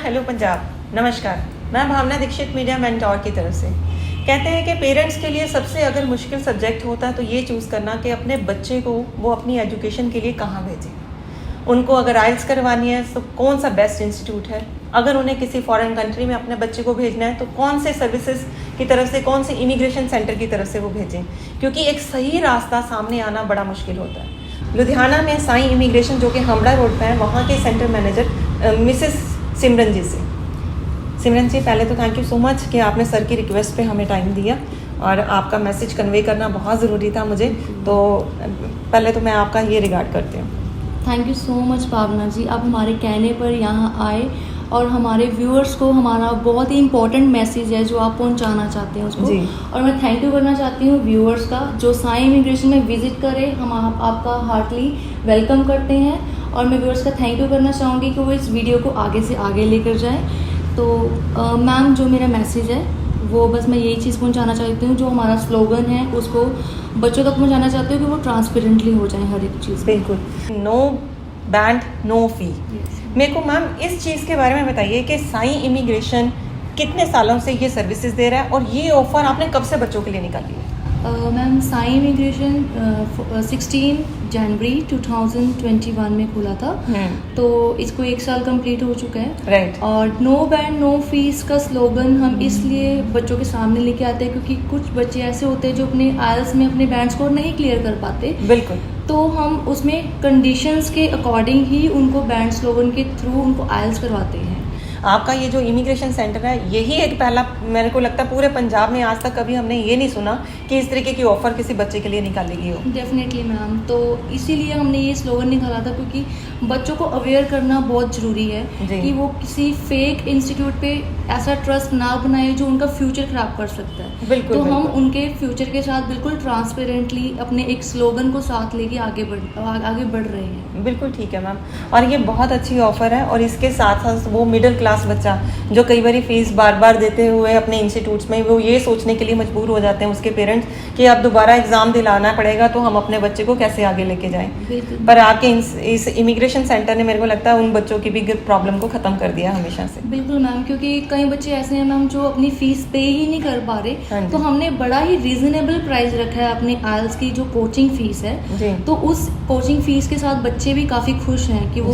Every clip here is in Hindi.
हेलो पंजाब। नमस्कार, मैं भावना दीक्षित मीडिया मेंटोर की तरफ से। कहते हैं कि पेरेंट्स के लिए सबसे अगर मुश्किल सब्जेक्ट होता है तो ये चूज़ करना कि अपने बच्चे को वो अपनी एजुकेशन के लिए कहाँ भेजें। उनको अगर आइल्स करवानी है तो कौन सा बेस्ट इंस्टीट्यूट है, अगर उन्हें किसी फॉरेन कंट्री में अपने बच्चे को भेजना है तो कौन से सर्विसेज की तरफ से, कौन से इमिग्रेशन सेंटर की तरफ से वो भेजें, क्योंकि एक सही रास्ता सामने आना बड़ा मुश्किल होता है। लुधियाना में साईं इमिग्रेशन जो कि हामड़ा रोड पे है, वहाँ के सेंटर मैनेजर मिसेस सिमरन जी से। सिमरन जी, पहले तो थैंक यू सो मच कि आपने सर की रिक्वेस्ट पे हमें टाइम दिया और आपका मैसेज कन्वे करना बहुत ज़रूरी था मुझे, तो पहले तो मैं आपका ये रिगार्ड करती हूँ। थैंक यू सो मच भावना जी, आप हमारे कहने पर यहाँ आए और हमारे व्यूअर्स को हमारा बहुत ही इंपॉर्टेंट मैसेज है जो आप पहुँचाना चाहते हैं उसको जी। और मैं थैंक यू करना चाहती हूँ व्यूअर्स का जो साईं इमिग्रेशन में विजिट करे। हम आपका हार्टली वेलकम करते हैं और मैं व्यूअर्स का थैंक यू करना चाहूँगी कि वो इस वीडियो को आगे से आगे लेकर जाएँ। तो मैम, जो मेरा मैसेज है वो बस मैं यही चीज़ पहुंचाना चाहती हूँ, जो हमारा स्लोगन है उसको बच्चों तक पहुंचाना चाहती हूँ कि वो ट्रांसपेरेंटली हो जाए हर एक चीज़। बिल्कुल, नो बैंड नो फी। मेरे को मैम इस चीज़ के बारे में बताइए कि साईं इमिग्रेशन कितने सालों से ये सर्विसेज दे रहा है और ये ऑफ़र आपने कब से बच्चों के लिए निकाली है? मैम, साईं इमिग्रेशन 16 जनवरी 2021 में खुला था, तो इसको 1 साल कंप्लीट हो चुका है। राइट। और नो बैंड नो फीस का स्लोगन हम इसलिए बच्चों के सामने लेके आते हैं क्योंकि कुछ बच्चे ऐसे होते हैं जो अपने आइल्स में अपने बैंड स्कोर नहीं क्लियर कर पाते। बिल्कुल। तो हम उसमें कंडीशंस के अकॉर्डिंग ही उनको बैंड स्लोगन के थ्रू उनको आइल्स करवाते हैं। आपका ये जो इमिग्रेशन सेंटर है यही एक पहला, मेरे को लगता है पूरे पंजाब में आज तक कभी हमने ये नहीं सुना कि इस तरीके की ऑफर किसी बच्चे के लिए निकाली गई हो। डेफिनेटली मैम, तो इसीलिए हमने ये स्लोगन निकाला था क्योंकि बच्चों को अवेयर करना बहुत ज़रूरी है कि वो किसी फेक इंस्टीट्यूट पे ऐसा ट्रस्ट ना बनाए जो उनका फ्यूचर खराब कर सकता है। बिल्कुल, तो बिल्कुल। हम उनके फ्यूचर के साथ बिल्कुल ट्रांसपेरेंटली अपने एक स्लोगन को साथ लेके आगे बढ़ रहे हैं। बिल्कुल ठीक है मैम, और ये बहुत अच्छी ऑफर है। और इसके साथ साथ वो मिडिल क्लास बच्चा जो कई बार फीस बार बार देते हुए अपने इंस्टीट्यूट्स में वो ये सोचने के लिए मजबूर हो जाते हैं उसके पेरेंट्स कि अब दोबारा एग्जाम दिलाना पड़ेगा तो हम अपने बच्चे को कैसे आगे लेके जाएं। पर आपके इस इमिग्रेशन सेंटर ने मेरे को लगता है उन बच्चों की भी प्रॉब्लम को खत्म कर दिया हमेशा से। बिल्कुल मैम, क्योंकि कई बच्चे ऐसे हैं मैम जो अपनी फीस पे ही नहीं कर पा रहे, तो हमने बड़ा ही रीजनेबल प्राइस रखा है अपने आइल्स की जो कोचिंग फीस है। तो उस कोचिंग फीस के साथ बच्चे भी काफी खुश हैं कि वो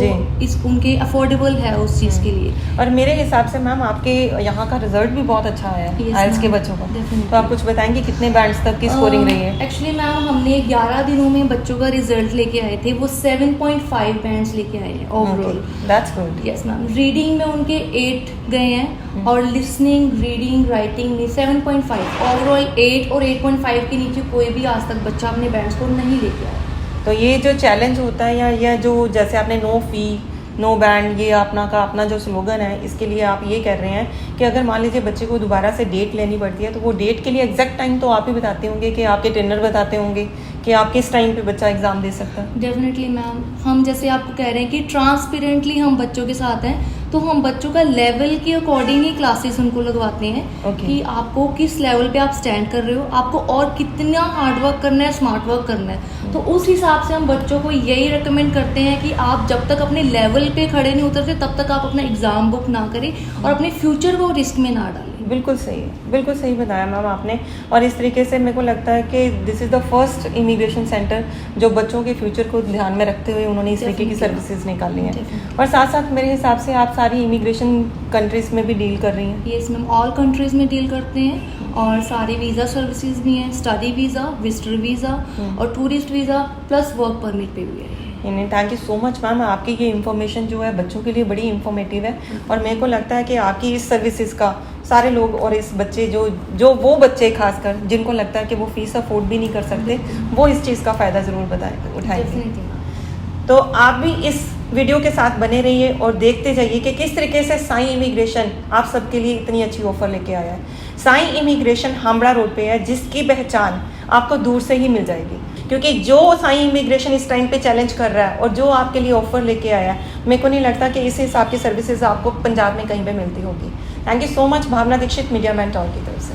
उनके अफोर्डेबल है उस चीज के लिए। और मेरे हिसाब से मैम आपके यहाँ का रिजल्ट भी बहुत अच्छा आया है आइल्स के बच्चों का। तो आप कुछ बताएंगे कितने बैंड्स तक की स्कोरिंग रही है? एक्चुअली मैम, हमने 11 दिनों में बच्चों का रिजल्ट लेके आए थे, वो 7.5 बैंड्स लेके आए हैं overall. That's good. Yes ma'am, reading में उनके 8 गए हैं और लिसनिंग, रीडिंग, राइटिंग में 7.5। ओवरऑल 8 और 8.5 के नीचे कोई भी आज तक बच्चा अपने बैंड स्कोर नहीं लेके आया। तो ये जो चैलेंज होता है या जो जैसे आपने नो फी नो बैंड ये अपना जो स्लोगन है, इसके लिए आप ये कह रहे हैं कि अगर मान लीजिए बच्चे को दोबारा से डेट लेनी पड़ती है तो वो डेट के लिए एग्जैक्ट टाइम तो आप ही बताते होंगे कि आपके ट्रेनर बताते होंगे कि आप किस टाइम पे बच्चा एग्जाम दे सकता है? डेफिनेटली मैम, हम जैसे आपको कह रहे हैं कि ट्रांसपेरेंटली हम बच्चों के साथ हैं, तो हम बच्चों का लेवल के अकॉर्डिंग ही क्लासेस उनको लगवाते हैं कि आपको किस लेवल पे आप स्टैंड कर रहे हो, आपको और कितना हार्ड वर्क करना है, स्मार्ट वर्क करना है। तो उस हिसाब से हम बच्चों को यही रिकमेंड करते हैं कि आप जब तक अपने लेवल पे खड़े नहीं उतरते तब तक आप अपना एग्जाम बुक ना करें और अपने फ्यूचर को रिस्क में ना डालें। बिल्कुल सही है, बिल्कुल सही बताया मैम आपने। और इस तरीके से मेरे को लगता है कि this is the first immigration centre जो बच्चों के फ्यूचर को ध्यान में रखते हुए उन्होंने इस तरीके की सर्विसेज निकाली हैं। और साथ साथ मेरे हिसाब से आप सारी इमिग्रेशन कंट्रीज में भी डील कर रही हैं। यस मैम, ऑल कंट्रीज में डील करते हैं और सारी वीज़ा सर्विसेज भी हैं, स्टडी वीज़ा, विजिटर वीज़ा और tourist visa plus work permit पे भी है। Thank you so much ma'am, आपकी ये इन्फॉर्मेशन जो है बच्चों के लिए बड़ी इन्फॉर्मेटिव है और मेरे को लगता है कि आपकी इस सर्विसेज का सारे लोग और इस बच्चे जो वो बच्चे खासकर जिनको लगता है कि वो फीस अफोर्ड भी नहीं कर सकते, वो इस चीज़ का फ़ायदा ज़रूर उठाएंगे। तो आप भी इस वीडियो के साथ बने रहिए और देखते जाइए कि किस तरीके से साईं इमिग्रेशन आप सबके लिए इतनी अच्छी ऑफर लेके आया है। साईं इमिग्रेशन हामड़ा रोड पे है, जिसकी पहचान आपको दूर से ही मिल जाएगी, क्योंकि जो साईं इमिग्रेशन इस टाइम पे चैलेंज कर रहा है और जो आपके लिए ऑफर लेके आया है, मेरे को नहीं लगता कि इस हिसाब की सर्विसेज आपको पंजाब में कहीं पे मिलती होगी। Thank you so much Bhavna Dixit media mentor की तरफ से।